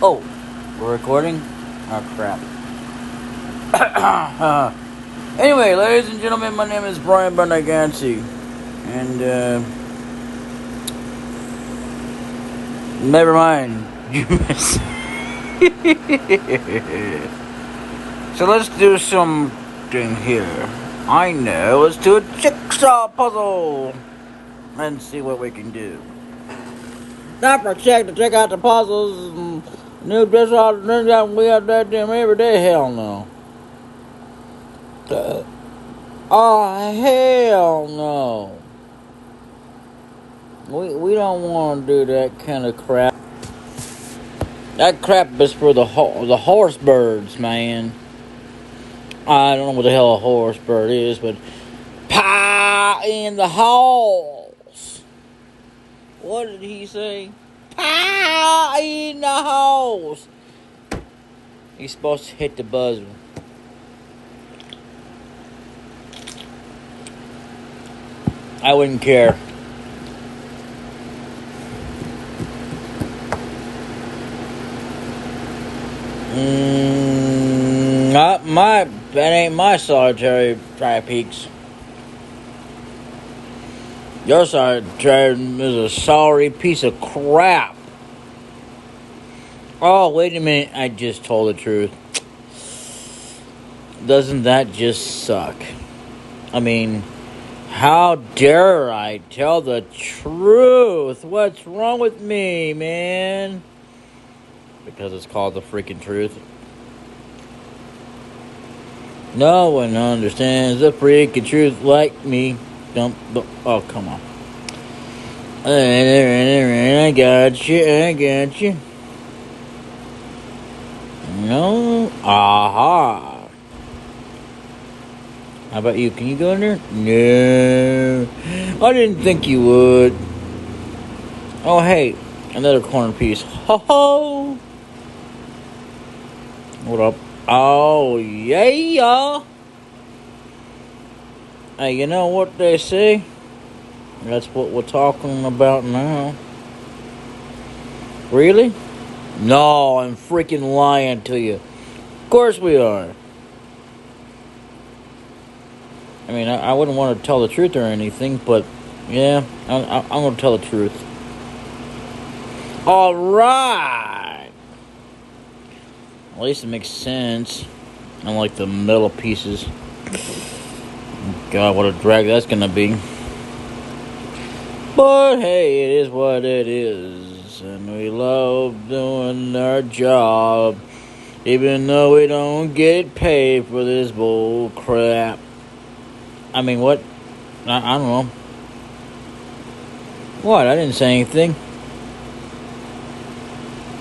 Oh, we're recording? Oh, crap. Anyway, ladies and gentlemen, my name is Brian Benagansi. And, never mind. You missed. So let's do something here. I know, let's do a jigsaw puzzle and see what we can do. Not for check to check out the puzzles and new dress all we have that damn every day. Hell no. Oh hell no. We don't want to do that kind of crap. That crap is for the horse birds, man. I don't know what the hell a horse bird is, but pie in the halls. What did he say? Pie in the halls. He's supposed to hit the buzzer. I wouldn't care. That ain't my solitary tri-peaks. Your solitary is a sorry piece of crap. Oh, wait a minute, I just told the truth. Doesn't that just suck? I mean, how dare I tell the truth? What's wrong with me, man? Because it's called the freaking truth. No one understands the freaking truth like me. Oh, come on. I got you. No. Aha. How about you? Can you go in there? No. I didn't think you would. Oh, hey. Another corner piece. Ho ho. What up? Oh, yeah. Hey, you know what they say? That's what we're talking about now. Really? No, I'm freaking lying to you. Of course we are. I mean, I wouldn't want to tell the truth or anything, but yeah, I'm going to tell the truth. All right. At least it makes sense. Unlike the metal pieces. God, what a drag that's gonna be. But hey, it is what it is. And we love doing our job. Even though we don't get paid for this bull crap. I mean, what? I don't know. What? I didn't say anything.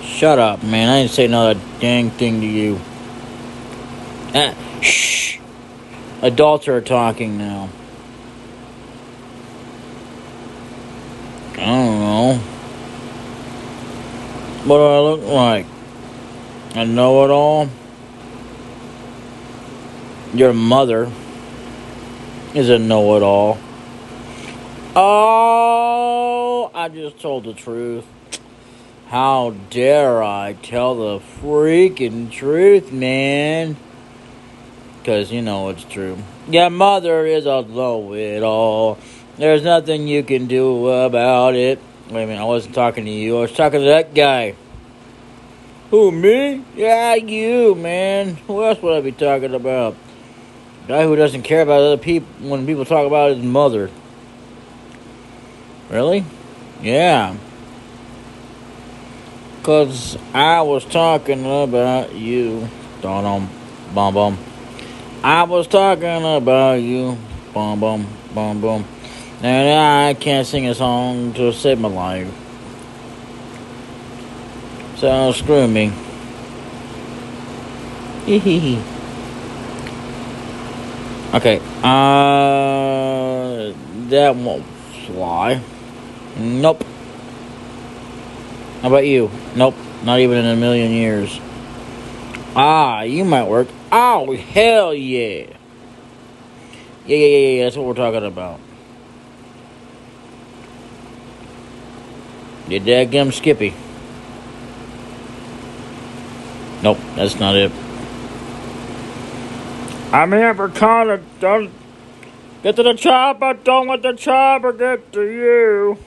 Shut up, man. I didn't say another dang thing to you. Shh. Adults are talking now. I don't know. What do I look like? I know it all. Your mother is a know-it-all. Oh, I just told the truth. How dare I tell the freaking truth, man? Because you know it's true. Your mother is a know-it-all. There's nothing you can do about it. Wait a minute, I wasn't talking to you. I was talking to that guy. Who, me? Yeah, you, man. Who else would I be talking about? Guy who doesn't care about other people when people talk about his mother. Really? Yeah. Because I was talking about you. Bum. I was talking about you. Bum. And I can't sing a song to save my life. So screw me. Hee. Okay. That won't fly. Nope. How about you? Nope. Not even in a million years. You might work. Oh, hell yeah. Yeah. That's what we're talking about. You dadgum Skippy. Nope, that's not it. I'm here for Connor. Don't get to the chopper. Don't let the chopper get to you.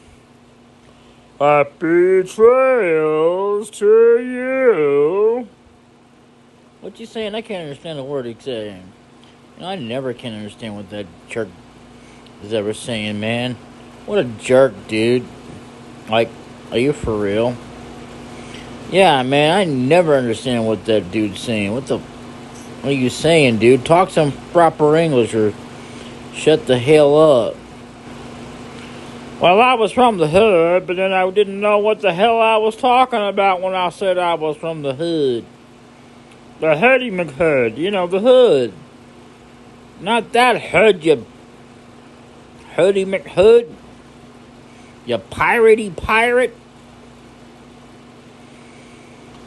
Happy trails to you. What you saying? I can't understand a word he's saying. You know, I never can understand what that jerk is ever saying, man. What a jerk, dude. Like, are you for real? Yeah, man, I never understand what that dude's saying. What are you saying, dude? Talk some proper English or shut the hell up. Well, I was from the hood, but then I didn't know what the hell I was talking about when I said I was from the hood. The hoodie McHood, you know, the hood. Not that hood, you hoodie McHood. You piratey pirate.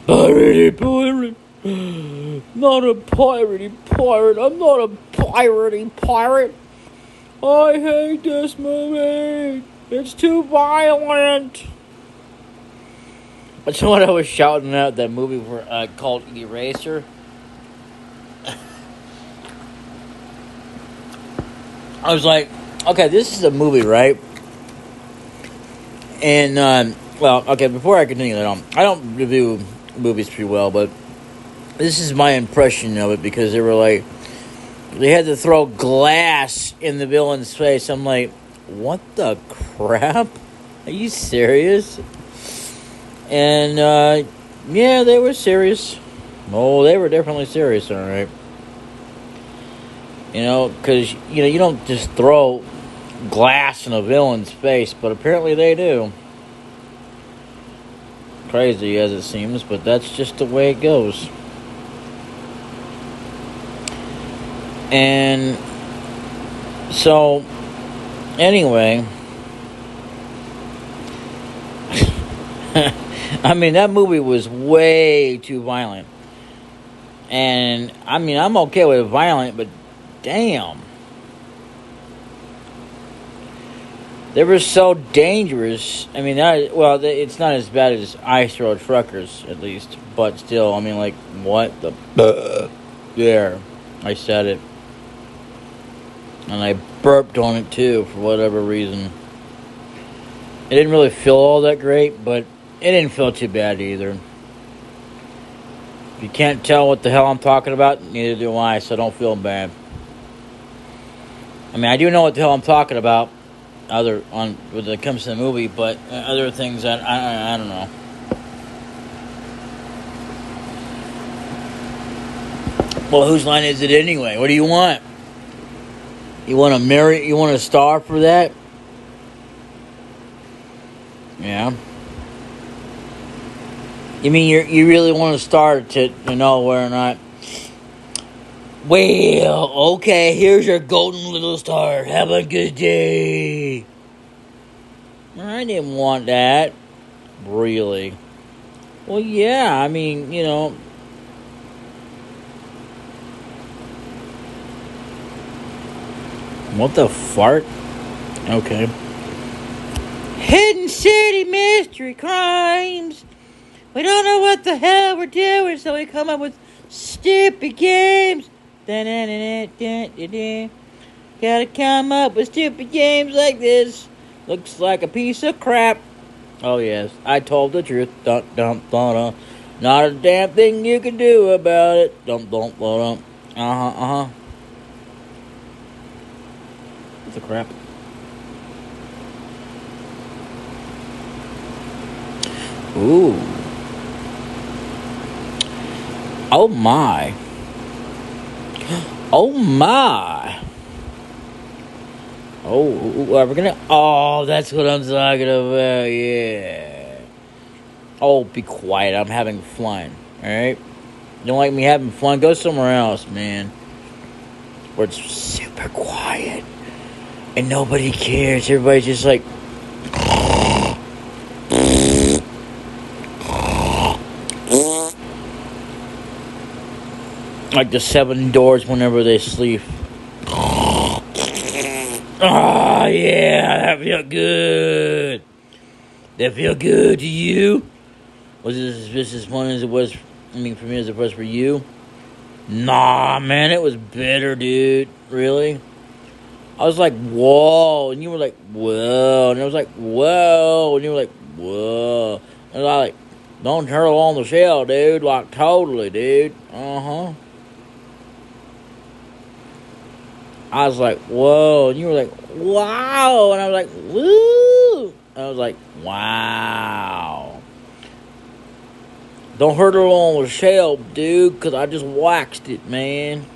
Piratey pirate. Not a piratey pirate. I'm not a piratey pirate. I hate this movie. It's too violent. That's what I was shouting out that movie called Eraser. I was like, okay, this is a movie, right? And, well, okay, before I continue that on, I don't review movies pretty well, but this is my impression of it because they were like, they had to throw glass in the villain's face. I'm like, what the crap? Are you serious? And, yeah, they were serious. Oh, they were definitely serious, all right. You know, because, you know, you don't just throw glass in a villain's face, but apparently they do. Crazy as it seems, but that's just the way it goes. And so, anyway, I mean, that movie was way too violent. And, I mean, I'm okay with violent, but damn. They were so dangerous. I mean, it's not as bad as Ice Road Truckers, at least. But still, I mean, like, what the... There, I said it. And I burped on it, too, for whatever reason. It didn't really feel all that great, but it didn't feel too bad either. If you can't tell what the hell I'm talking about, neither do I, so don't feel bad. I mean, I do know what the hell I'm talking about when it comes to the movie, but other things that I don't know. Well, whose line is it anyway? What do you want? You want a star for that? Yeah. You mean you really want a star to know whether or not? Well, okay, here's your golden little star. Have a good day. I didn't want that. Really? Well, yeah, I mean, you know. What the fart? Okay. Hidden City Mystery Crimes. We don't know what the hell we're doing, so we come up with stupid games. Gotta come up with stupid games like this. Looks like a piece of crap. Oh, yes, I told the truth. Not a damn thing you can do about it. What the crap? Ooh. Oh, my. Oh, my. Oh, we're gonna... Oh, that's what I'm talking about, yeah. Oh, be quiet. I'm having fun, alright? You don't like me having fun? Go somewhere else, man. Where it's super quiet. And nobody cares. Everybody's just like... Like the 7 doors whenever they sleep. Oh, yeah, that felt good. That feel good to you? Was this just as fun as it was? I mean, for me as it was for you? Nah, man, it was bitter, dude. Really? I was like, whoa, and you were like, whoa, and I was like, whoa, and you were like, whoa, and I was like, don't turtle on the shell, dude, like totally, dude. I was like, whoa, and you were like, wow, and I was like, woo. I was like, wow. Don't hurtle on the shell, dude, because I just waxed it, man.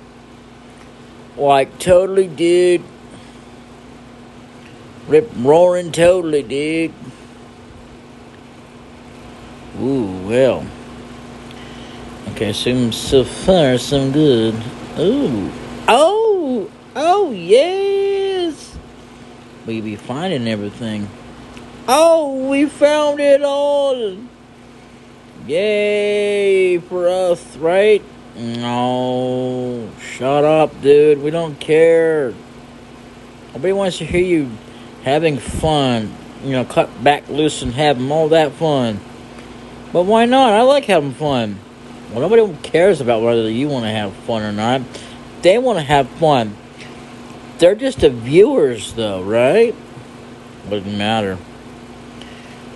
Like, totally, dude. Rip roaring totally, dude. Ooh, well. Okay, so far, some good. Ooh. Oh, yes. We be finding everything. Oh, we found it all. Yay for us, right? No, shut up, dude. We don't care. Nobody wants to hear you having fun. You know, cut back loose and having all that fun. But why not? I like having fun. Well, nobody cares about whether you want to have fun or not. They want to have fun. They're just the viewers, though, right? Doesn't matter.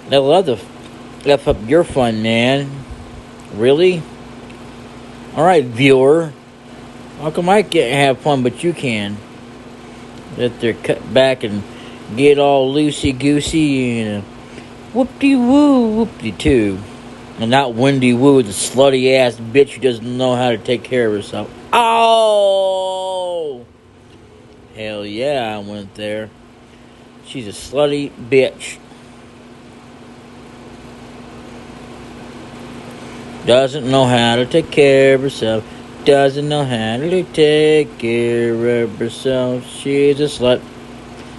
They love to F up your fun, man. Really? Alright, viewer. How come I can't have fun, but you can? That they're cut back and get all loosey-goosey and whoop-de-woo, whoop-de-too. And not Wendy-woo, the slutty-ass bitch who doesn't know how to take care of herself. Oh! Hell yeah, I went there. She's a slutty bitch. Doesn't know how to take care of herself. Doesn't know how to take care of herself. She's a slut.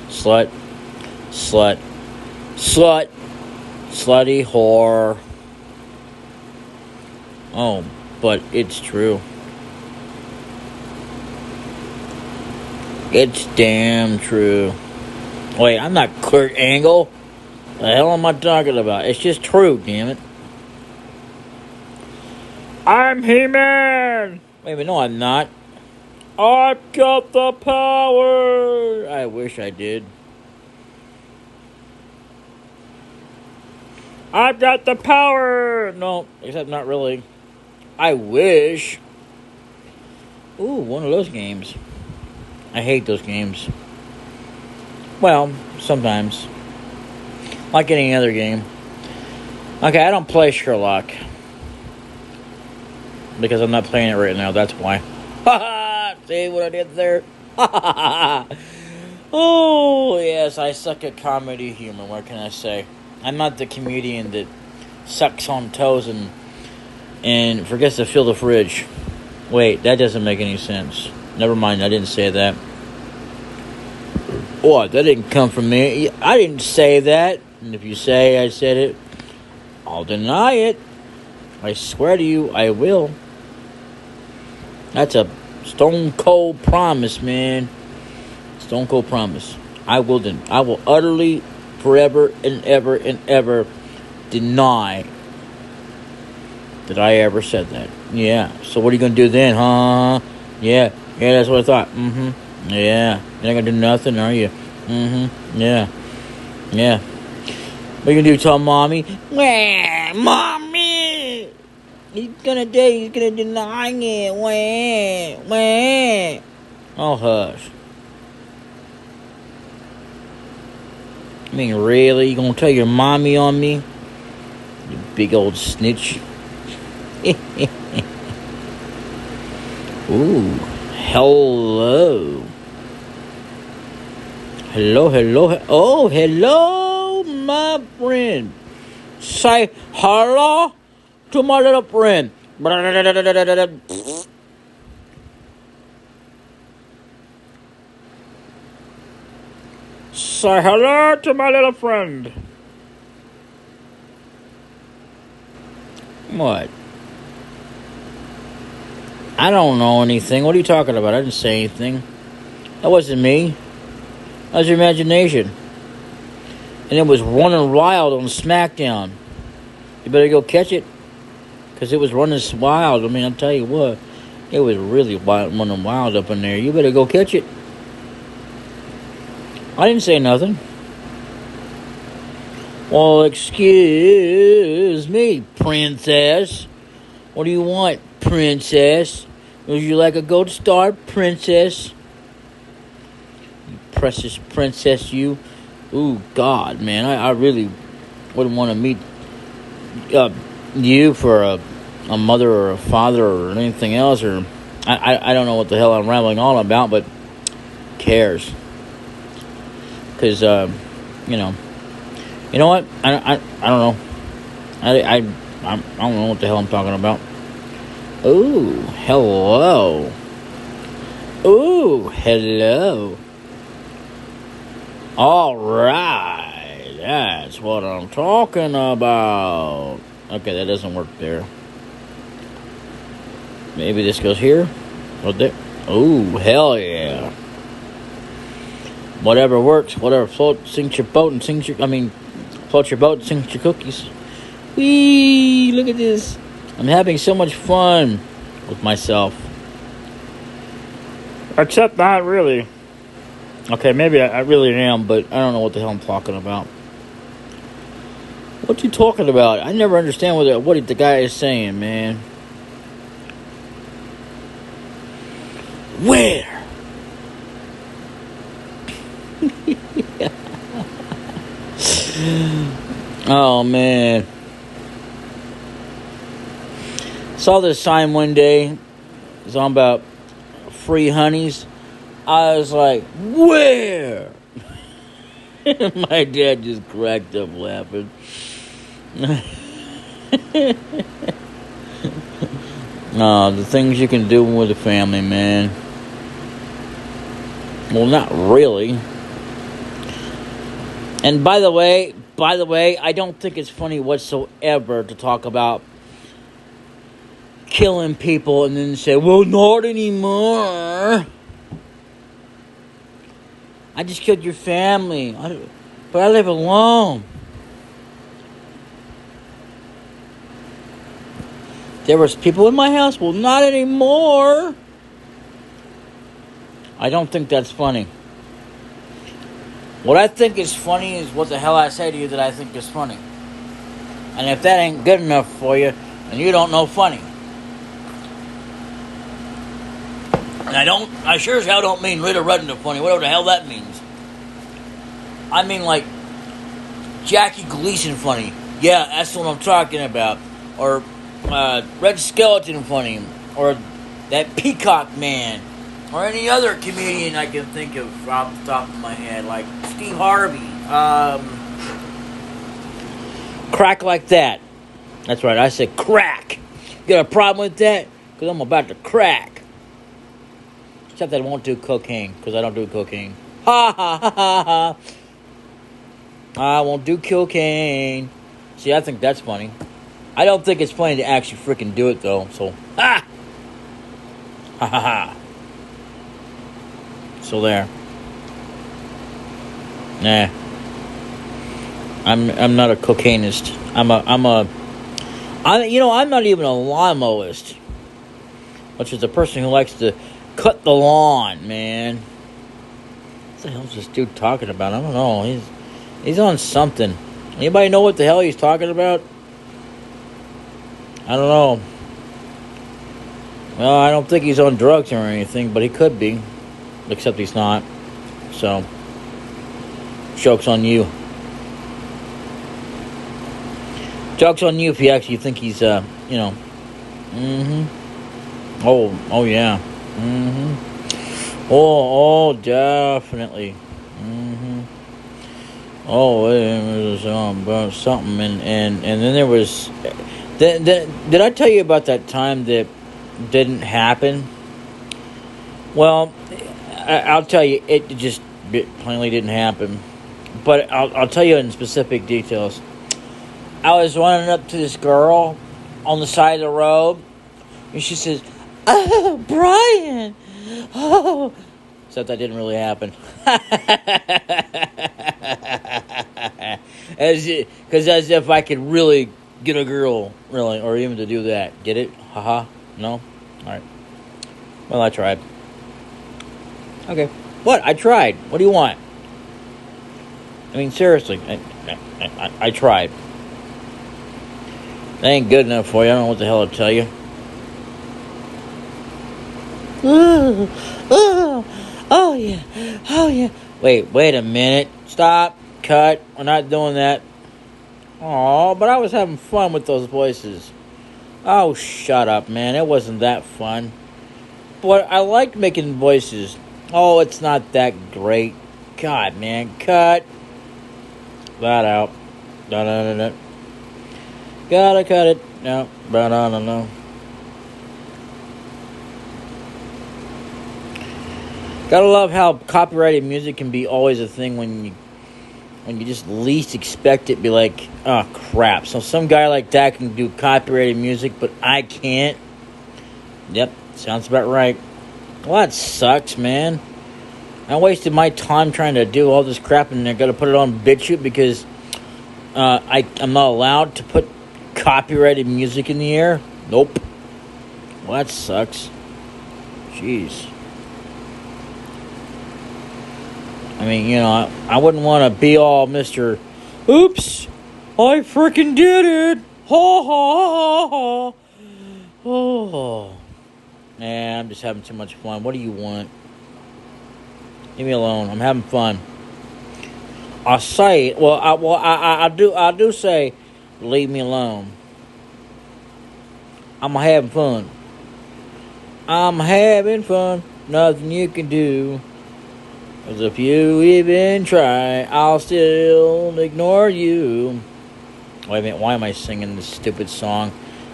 Slut. Slut. Slut. Slutty whore. Oh, but it's true. It's damn true. Wait, I'm not Kurt Angle. The hell am I talking about? It's just true, damn it. I'm He-Man! Wait, but no, I'm not. I've got the power! I wish I did. I've got the power! No, except not really. I wish. Ooh, one of those games. I hate those games. Well, sometimes. Like any other game. Okay, I don't play Sherlock. Because I'm not playing it right now, that's why. See what I did there? Oh, yes, I suck at comedy humor, what can I say? I'm not the comedian that sucks on toes and forgets to fill the fridge. Wait, that doesn't make any sense. Never mind, I didn't say that. What? That didn't come from me. I didn't say that. And if you say I said it, I'll deny it. I swear to you, I will. That's a stone cold promise, man. Stone cold promise. I will utterly, forever and ever deny that I ever said that. Yeah. So what are you gonna do then, huh? Yeah. Yeah, that's what I thought. Yeah. You're not gonna do nothing, are you? Yeah. Yeah. What are you gonna do? Tell mommy? Wah, mommy! He's gonna deny it. Wah. Oh, hush. I mean, really? You gonna tell your mommy on me? You big old snitch. Ooh. Hello. Hello. Oh, hello, my friend. Say hello to my little friend. Say hello to my little friend. What? I don't know anything. What are you talking about? I didn't say anything. That wasn't me. That was your imagination. And it was running wild on SmackDown. You better go catch it. Because it was running wild. I mean, I'll tell you what. It was really wild, running wild up in there. You better go catch it. I didn't say nothing. Well, excuse me, princess. What do you want, princess? Would you like a gold star, princess? You precious princess, you. Ooh, God, man. I really wouldn't want to meet you for a mother or a father or anything else. Or I don't know what the hell I'm rambling on about, but cares. Because, you know what? I don't know. I don't know what the hell I'm talking about. Ooh, hello. Ooh, hello. All right, that's what I'm talking about. Okay, that doesn't work there. Maybe this goes here or there. Ooh, hell yeah. Whatever works, whatever sinks your boat and floats your boat and sinks your cookies. Whee! Look at this. I'm having so much fun with myself. Except not really. Okay, maybe I really am, but I don't know what the hell I'm talking about. What you talking about? I never understand what the guy is saying, man. Where? Oh, man. Saw this sign one day. It was on about free honeys. I was like, where? My dad just cracked up laughing. The things you can do with a family, man. Well, not really. And by the way, I don't think it's funny whatsoever to talk about killing people and then say, well, not anymore. I just killed your family. But I live alone. There was people in my house. Well, not anymore. I don't think that's funny. What I think is funny is what the hell I say to you that I think is funny. And if that ain't good enough for you, then you don't know funny. And I sure as hell don't mean Rita Rudden funny, whatever the hell that means. I mean like Jackie Gleason funny. Yeah, that's what I'm talking about. Or Red Skeleton funny. Or that Peacock Man. Or any other comedian I can think of off the top of my head. Like Steve Harvey. Crack like that. That's right, I said crack. You got a problem with that? Because I'm about to crack. Except that I won't do cocaine, because I don't do cocaine. Ha ha ha ha ha. I won't do cocaine. See, I think that's funny. I don't think it's funny to actually freaking do it, though. So, ha! Ha ha ha. So there. Nah. I'm not a cocainist. I'm not even a lawnmowerist. Which is a person who likes to cut the lawn, man. What the hell is this dude talking about? I don't know. He's on something. Anybody know what the hell he's talking about? I don't know. Well, I don't think he's on drugs or anything, but he could be. Except he's not. So, joke's on you. Joke's on you if you actually think he's, Oh, yeah. Oh, definitely. Oh, it was something, and then there was. Did I tell you about that time that didn't happen? Well, I'll tell you, it just plainly didn't happen. But I'll tell you in specific details. I was running up to this girl on the side of the road, and she says, "Oh, Brian, oh, Except that didn't really happen. As if I could really get a girl, really, or even to do that. Get it? Haha. No? Alright. Well, I tried. Okay. What? I tried. What do you want? I mean, seriously. I tried. That ain't good enough for you. I don't know what the hell to tell you. Oh yeah. Oh yeah. Wait a minute. Stop. Cut. We're not doing that. Aw, but I was having fun with those voices. Oh, shut up, man. It wasn't that fun. But I liked making voices. Oh, it's not that great. God, man. Cut. That out. Da-da-da-da. Gotta cut it. No. No. Gotta love how copyrighted music can be always a thing when you just least expect it. Be like, oh crap. So some guy like that can do copyrighted music, but I can't. Yep, sounds about right. Well, that sucks, man. I wasted my time trying to do all this crap, and I gotta put it on BitChute because I'm not allowed to put copyrighted music in the air. Nope. Well, that sucks. Jeez. I mean, you know, I wouldn't want to be all Mr. Oops, I freaking did it. Ha ha ha ha. Oh. Man, I'm just having too much fun. What do you want? Leave me alone. I'm having fun. I'll say it. Well, I do say, leave me alone. I'm having fun. I'm having fun. Nothing you can do. Because if you even try, I'll still ignore you. Wait a minute, why am I singing this stupid song?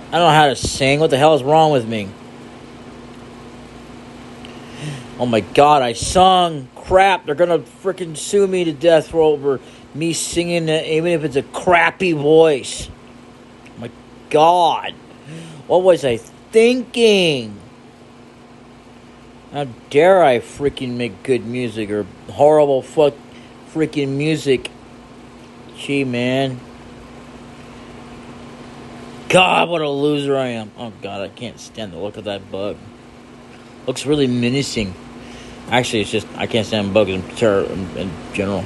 I don't know how to sing. What the hell is wrong with me? Oh my god, I sung. Crap, they're gonna freaking sue me to death for over me singing it, even if it's a crappy voice. Oh my god. What was I thinking? How dare I freaking make good music or horrible freaking music. Gee, man. God, what a loser I am. Oh, God, I can't stand the look of that bug. Looks really menacing. Actually, it's just, I can't stand bugs in general.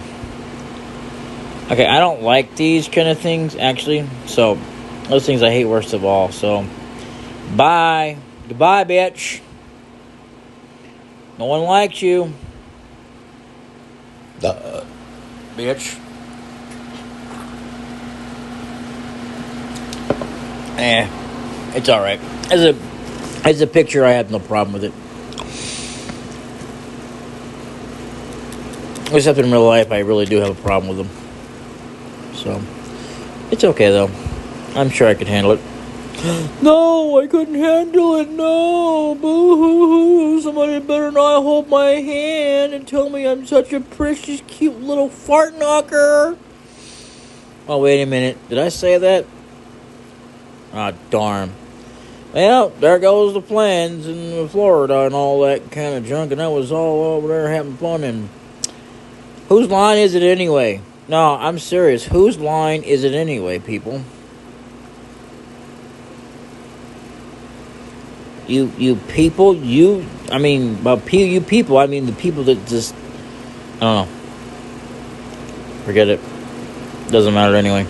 Okay, I don't like these kind of things, actually. So, those things I hate worst of all. So, bye. Goodbye, bitch. No one likes you. Bitch. It's alright. As a picture, I have no problem with it. Except in real life, I really do have a problem with them. So, it's okay though. I'm sure I could handle it. No, I couldn't handle it. No, boo-hoo-hoo. Somebody better not hold my hand and tell me I'm such a precious, cute little fart knocker. Oh, wait a minute. Did I say that? Ah, darn. Well, there goes the plans in Florida and all that kind of junk, and I was all over there having fun. And whose line is it anyway? No, I'm serious. Whose line is it anyway, people? You people, I mean the people that just, I don't know. Forget it. Doesn't matter anyway.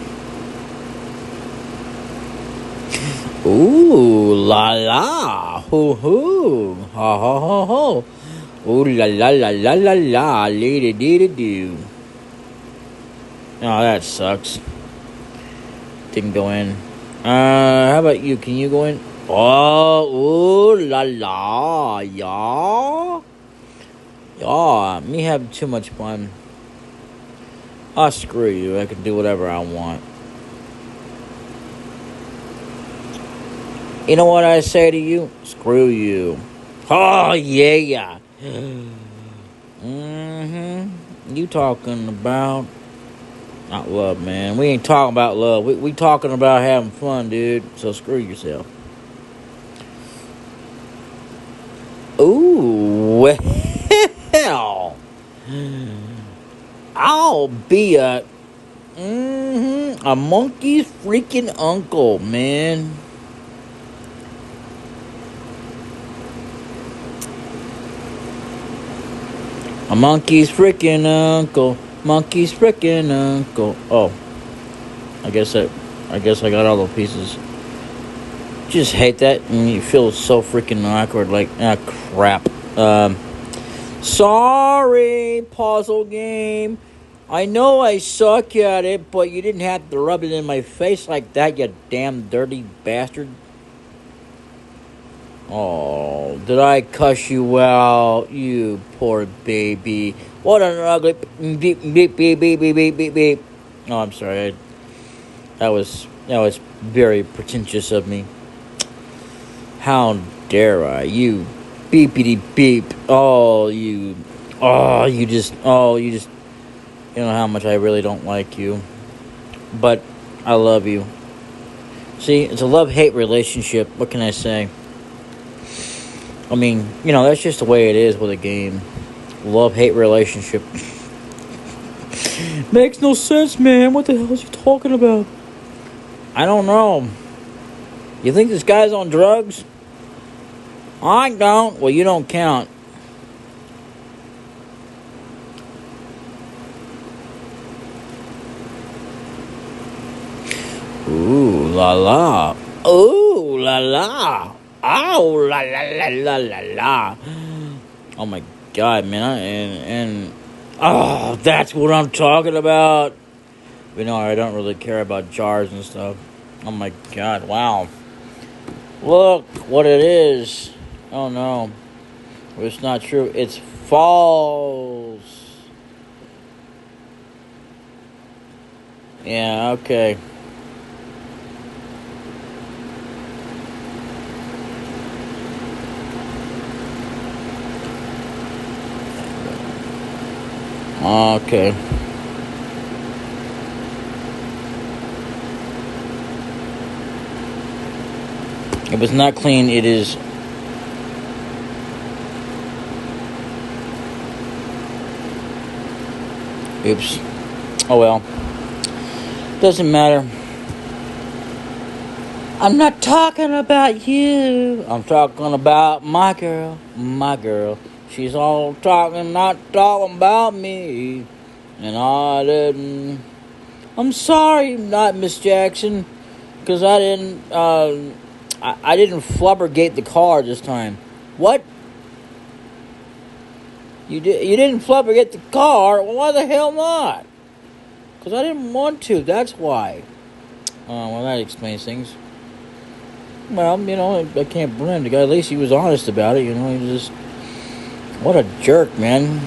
Ooh, la la, hoo hoo, ha ha ha ha. Ooh, la la la la la la, lady dee doo. Oh, that sucks. Didn't go in. How about you? Can you go in? Oh, ooh, la la, yeah. Yeah, me having too much fun. Ah, screw you. I can do whatever I want. You know what I say to you? Screw you. Oh, yeah. You talking about... Not love, man. We ain't talking about love. We talking about having fun, dude. So screw yourself. Ooh, well, I'll be a monkey's freaking uncle, man. A monkey's freaking uncle. Monkey's freaking uncle. Oh, I guess I got all the pieces. Just hate that, and you feel so freaking awkward. Like, crap. Sorry, puzzle game. I know I suck at it, but you didn't have to rub it in my face like that, you damn dirty bastard. Oh, did I cuss you out, you poor baby? What an ugly beep beep beep beep beep beep beep beep. Oh, I'm sorry. That was very pretentious of me. How dare I, you beepity beep. You know how much I really don't like you. But I love you. See, it's a love-hate relationship. What can I say? I mean, that's just the way it is with a game. Love-hate relationship. Makes no sense, man. What the hell is he talking about? I don't know. You think this guy's on drugs? I don't. Well, you don't count. Ooh la la. Ooh la la. Oh la la la la la la. Oh my God, man. That's what I'm talking about. But no, I don't really care about jars and stuff. Oh my God, wow. Look what it is. Oh no. It's not true. It's false. Yeah, okay. Okay. If it's not clean, it is. Oops. Oh well. Doesn't matter. I'm not talking about you. I'm talking about my girl. My girl. She's all talking, not talking about me. And I didn't. I'm sorry, not Miss Jackson, because I didn't. I didn't flubbergate the car this time. What? You didn't flubbergate the car? Well, why the hell not? Because I didn't want to. That's why. Well, that explains things. Well, I can't blame the guy. At least he was honest about it. He just. What a jerk, man.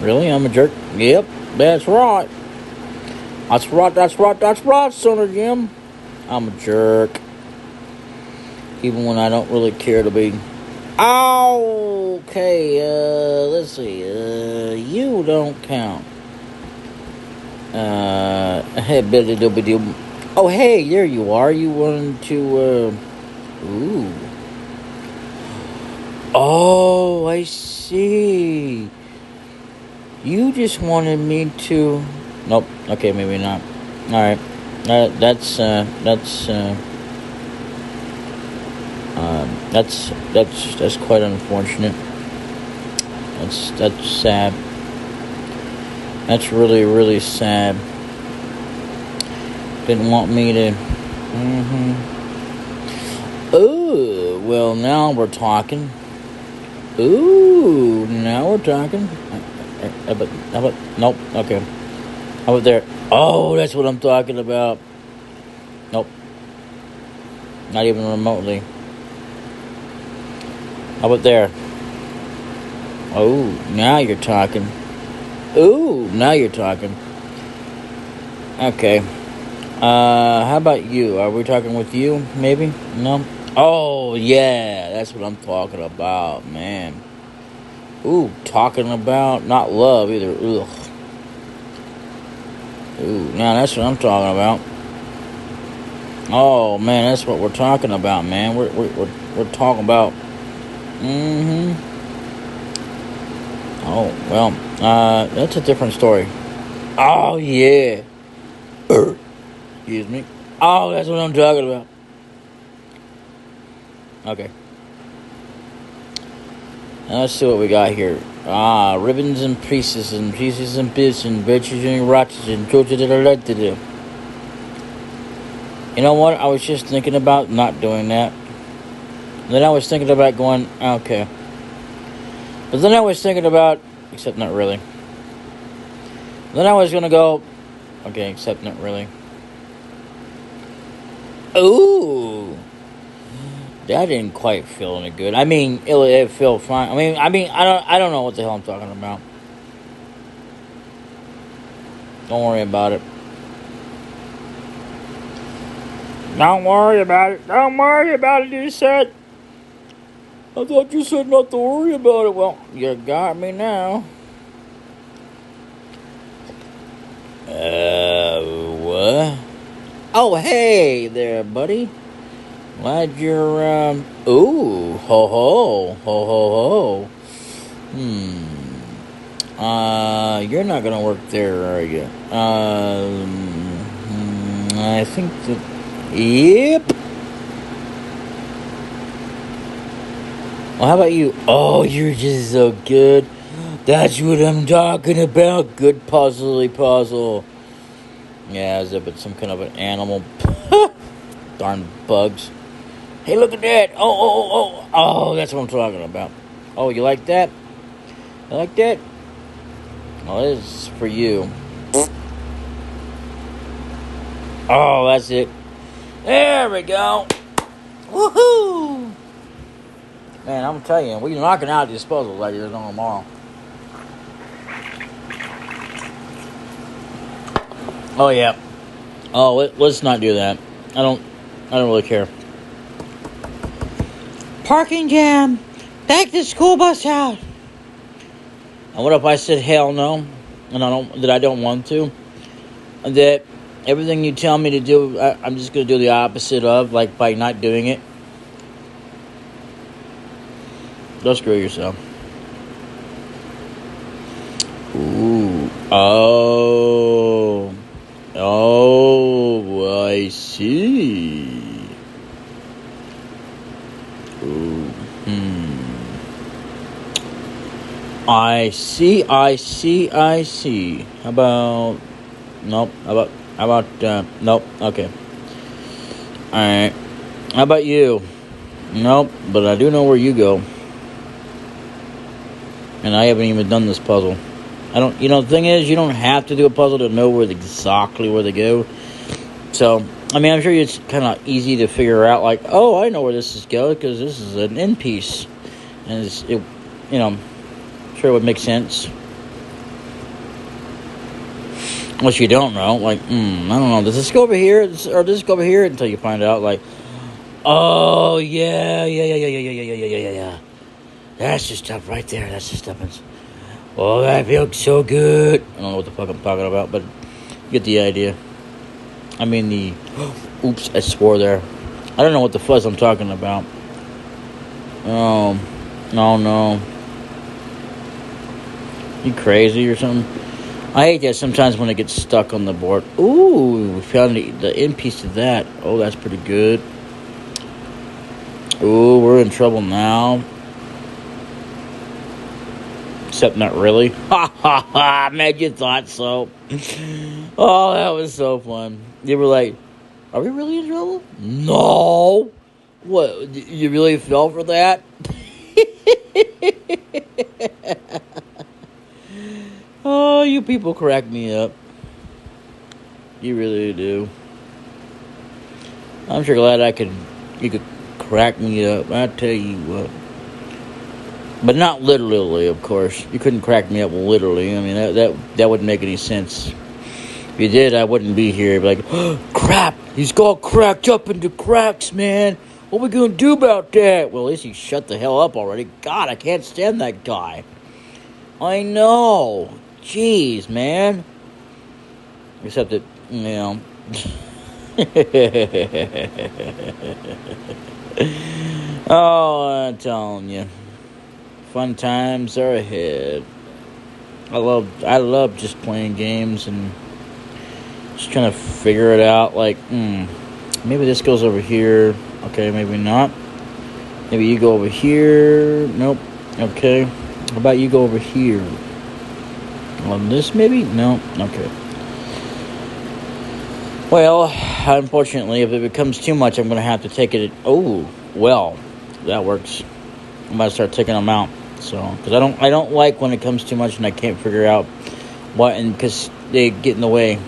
Really? I'm a jerk? Yep, that's right. That's right, Sonny Jim. I'm a jerk. Even when I don't really care to be. Okay, let's see. You don't count. Hey, Billy Doobie. Oh, hey, there you are. You wanted to, ooh. Oh, I see. You just wanted me to. Nope. Okay, maybe not. All right. That's quite unfortunate. That's sad. That's really, really sad. Didn't want me to. Oh, well, now we're talking. Ooh, now we're talking. How about, nope, okay. How about there? Oh, that's what I'm talking about. Nope. Not even remotely. How about there? Oh, now you're talking. Ooh, now you're talking. Okay. How about you? Are we talking with you, maybe? No? Oh, yeah, that's what I'm talking about, man. Ooh, talking about, not love either. Ugh. Ooh, now that's what I'm talking about. Oh, man, that's what we're talking about, man. We're talking about. Oh, well, that's a different story. Oh, yeah. Excuse me. Oh, that's what I'm talking about. Okay. Let's see what we got here. Ribbons and pieces and bits and bitches and roches and do. You know what? I was just thinking about not doing that. Then I was thinking about going, okay. But then I was thinking about, except not really. Then I was going to go, okay, except not really. Ooh. That didn't quite feel any good. I mean, it felt fine. I don't know what the hell I'm talking about. Don't worry about it. Don't worry about it. Don't worry about it, you said. I thought you said not to worry about it. Well, you got me now. What? Oh, hey there, buddy. Glad you're, ooh, ho. You're not gonna work there, are you? I think that, yep. Well, how about you? Oh, you're just so good. That's what I'm talking about. Good puzzle. Yeah, as if it's some kind of an animal. Darn bugs. Hey, look at that. Oh, that's what I'm talking about. Oh, you like that? You like that? Oh, this is for you. Oh, that's it. There we go. Woohoo! Man, I'm telling you, we're knocking out these puzzles like there's no tomorrow. Oh, yeah. Oh, let's not do that. I don't really care. Parking jam. Take the school bus out. And what if I said hell no, and I don't want to, and that everything you tell me to do, I'm just gonna do the opposite of, like by not doing it. Don't screw yourself. Ooh. Oh, I see. Ooh. I see. How about, nope. Nope. Okay. Alright. How about you? Nope, but I do know where you go. And I haven't even done this puzzle. The thing is, you don't have to do a puzzle to know exactly where they go. So, I mean, I'm sure it's kind of easy to figure out, like, oh, I know where this is going, because this is an end piece. And I'm sure it would make sense. Unless you don't know, like, I don't know, does this go over here, or does this go over here, until you find out, like, oh, yeah. That's the stuff right there, that's the stuff. Oh, that feels so good. I don't know what the fuck I'm talking about, but you get the idea. I mean oops, I swore there. I don't know what the fuzz I'm talking about. Oh, no. You crazy or something? I hate that sometimes when it gets stuck on the board. Ooh, we found the end piece of that. Oh, that's pretty good. Ooh, we're in trouble now. Except not really. Ha ha ha, man, you thought so. Oh, that was so fun. You were like, are we really in trouble? No. What, you really fell for that? Oh, you people crack me up. You really do. I'm sure glad you could crack me up. I tell you what. But not literally, of course. You couldn't crack me up literally. I mean, that wouldn't make any sense. If you did, I wouldn't be here. I'd be like, oh, crap, he's all cracked up into cracks, man. What are we going to do about that? Well, at least he shut the hell up already. God, I can't stand that guy. I know. Jeez, man. Except that, Oh, I'm telling you. Fun times are ahead. I love just playing games and just trying to figure it out. Like, maybe this goes over here. Okay, maybe not. Maybe you go over here. Nope. Okay. How about you go over here? On this, maybe? No. Okay. Well, unfortunately, if it becomes too much, I'm going to have to take it. Oh, well, that works. I'm going to start taking them out. So, because I don't like when it comes too much and I can't figure out what, and because they get in the way.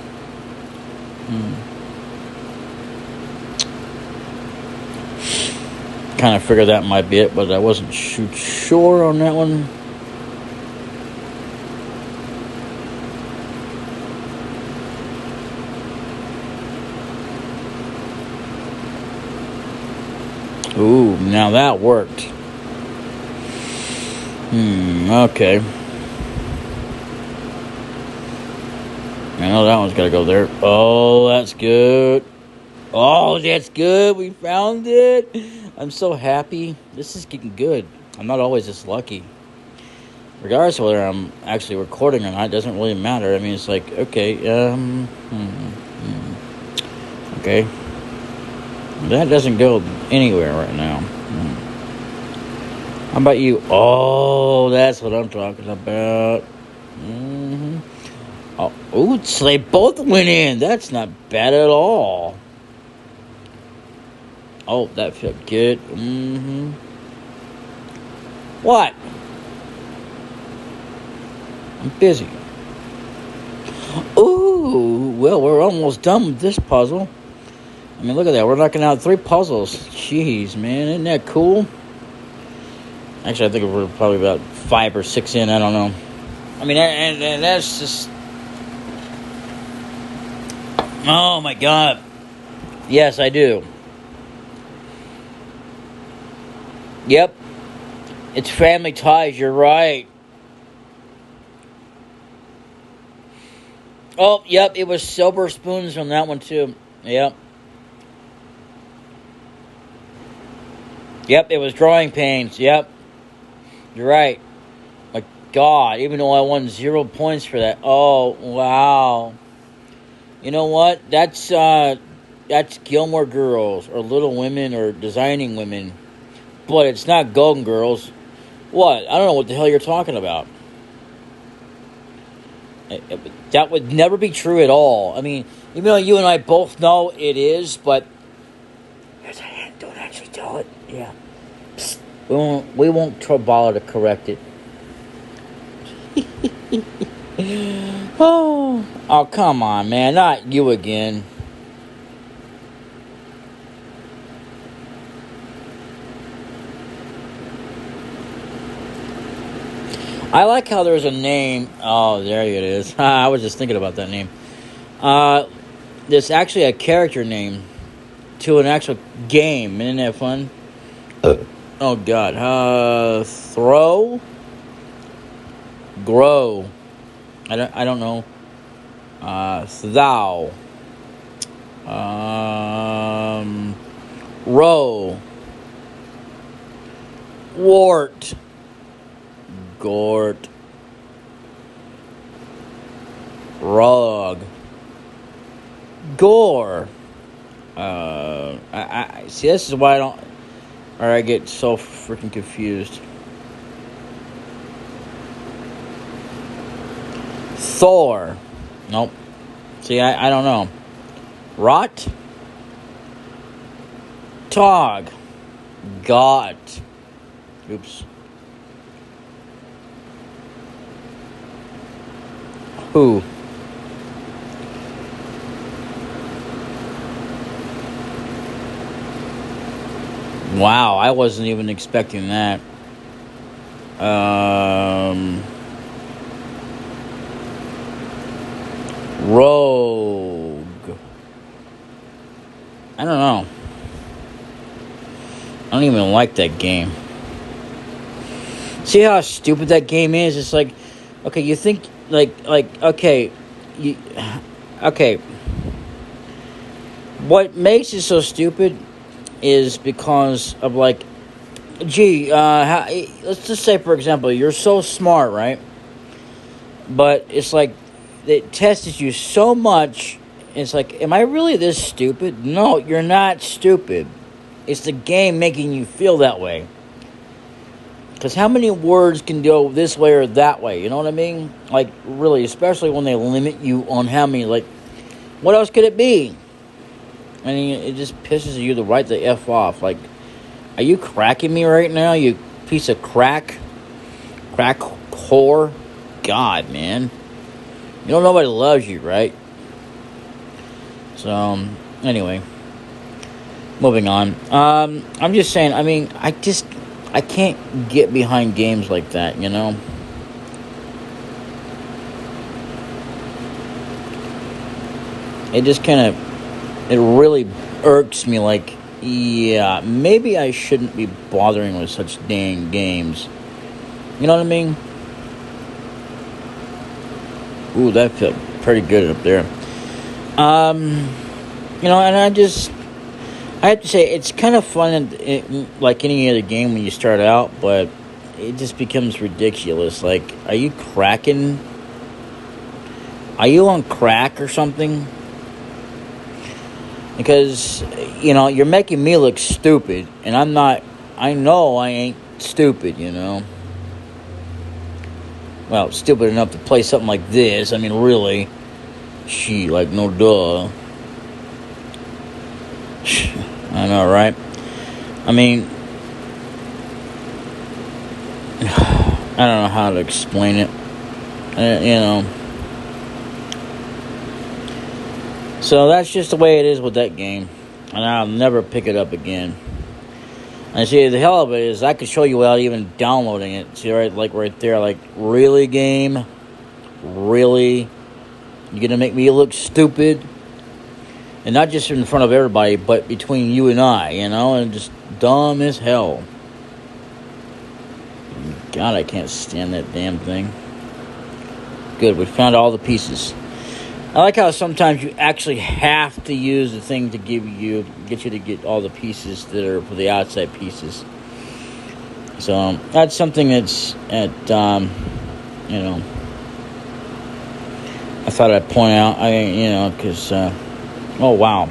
Kind of figured that might be it, but I wasn't sure on that one. Ooh, now that worked. Okay. I know that one's got to go there. Oh, that's good. Oh, that's good. We found it. I'm so happy. This is getting good. I'm not always this lucky. Regardless of whether I'm actually recording or not, it doesn't really matter. I mean, it's like, okay, okay. That doesn't go anywhere right now. How about you? Oh, that's what I'm talking about. Oh, so they both went in. That's not bad at all. Oh, that felt good. What? I'm busy. Ooh, well, we're almost done with this puzzle. I mean, look at that. We're knocking out 3 puzzles. Jeez, man. Isn't that cool? Actually, I think we're probably about 5 or 6 in. I don't know. I mean, and that's just... Oh, my God. Yes, I do. Yep. It's Family Ties. You're right. Oh, yep. It was Silver Spoons on that one, too. Yep. Yep, it was Growing Pains. Yep. You're right. My God, even though I won 0 points for that. Oh, wow. You know what? That's Gilmore Girls or Little Women or Designing Women. But it's not Golden Girls. What? I don't know what the hell you're talking about. That would never be true at all. I mean, even though you and I both know it is, but... Here's a hint. Don't actually tell it. Yeah. Psst. We won't bother to correct it. Oh, come on, man. Not you again. I like how there's a name. Oh, there it is. I was just thinking about that name. There's actually a character name to an actual game. Isn't that fun? Oh, God. Throw? Grow. I don't know. Thou. Row. Wart. Gort. Rug. Gore. I see. This is why I get so freaking confused. Thor. Nope. See, I don't know. Rot. Tog. Got. Oops. Who? Wow, I wasn't even expecting that. Rogue. I don't know. I don't even like that game. See how stupid that game is? It's like, okay, you think, okay. Okay. What makes it so stupid is because of, like, let's just say, for example, you're so smart, right? But it's like it tests you so much. It's like, am I really this stupid? No, you're not stupid. It's the game making you feel that way. Because how many words can go this way or that way? You know what I mean? Like, really, especially when they limit you on how many, like, what else could it be? I mean, it just pisses you to right the F off. Like, are you cracking me right now, you piece of crack? Crack whore? God, man. You know nobody loves you, right? So, anyway. Moving on. I'm just saying, I mean, I can't get behind games like that, you know? It just kind of, it really irks me, like, yeah, maybe I shouldn't be bothering with such dang games. You know what I mean? Ooh, that felt pretty good up there. You know, and I have to say, it's kind of fun, like any other game when you start out, but it just becomes ridiculous. Like, are you cracking? Are you on crack or something? Because, you know, you're making me look stupid, and I'm not, I know I ain't stupid, you know? Well, stupid enough to play something like this. I mean, really. Gee, like, no duh. I know, right? I mean, I don't know how to explain it. You know. So that's just the way it is with that game. And I'll never pick it up again. And see, the hell of it is I could show you without even downloading it. See, right there, like, really, game? Really? You gonna make me look stupid? And not just in front of everybody, but between you and I, you know? And just dumb as hell. God, I can't stand that damn thing. Good, we found all the pieces. I like how sometimes you actually have to use the thing to get you to get all the pieces that are for the outside pieces. So that's something that's you know, I thought I'd point out. Because oh wow.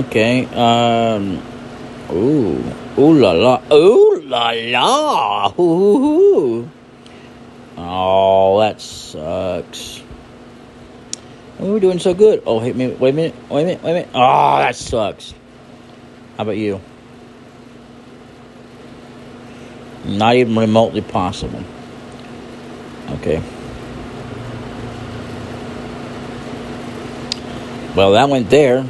Okay. Ooh la la. Ooh la la. Ooh. Oh, that sucks. Oh, we're doing so good. Oh, hey, wait a minute. Oh, that sucks. How about you? Not even remotely possible. Okay. Well, that went there.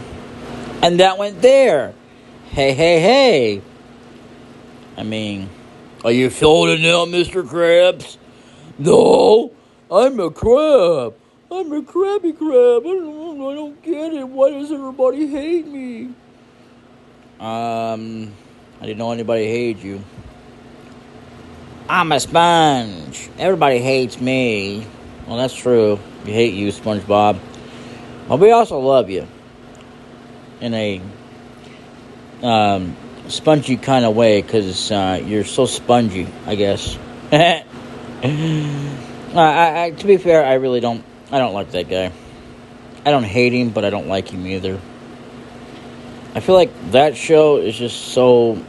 And that went there. Hey. I mean, are you feeling it now, Mr. Krabs? No, I'm a crab. I'm a crabby crab. I don't get it. Why does everybody hate me? I didn't know anybody hated you. I'm a sponge. Everybody hates me. Well, that's true. We hate you, SpongeBob. But we also love you. In a spongy kind of way, because you're so spongy, I guess. To be fair, I don't like that guy. I don't hate him, but I don't like him either. I feel like that show is just so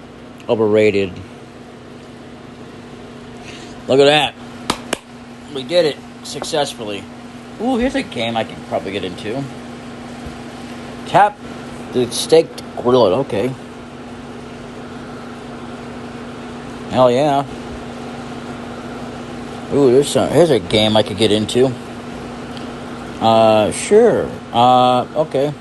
overrated. Look at that. We did it successfully. Ooh, here's a game I can probably get into. Tap the steak to grill it. Okay. Hell yeah. Ooh, here's a game I could get into. Sure. Okay.